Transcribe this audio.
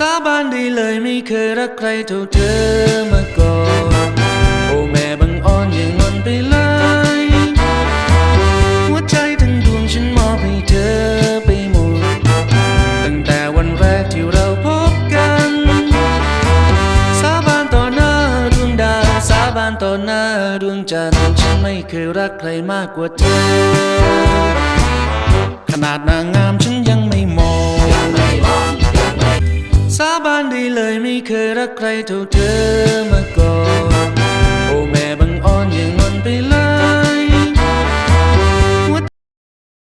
สาบานได้เลยไม่เคยรักใครเท่าเธอมาก่อนโอ้แม่บังอ่อนอย่างงอนไปเลยหัวใจทั้งดวงฉันมอบให้เธอไปหมดตั้งแต่วันแรกที่เราพบกันสาบานต่อหน้าดวงดาวสาบานต่อหน้าดวงจันทร์ฉันไม่เคยรักใครมากกว่าเธอขนาดนางงามฉันยังไม่มองสาบานได้เลยไม่เคยรักใครเท่าเธอมาก่อน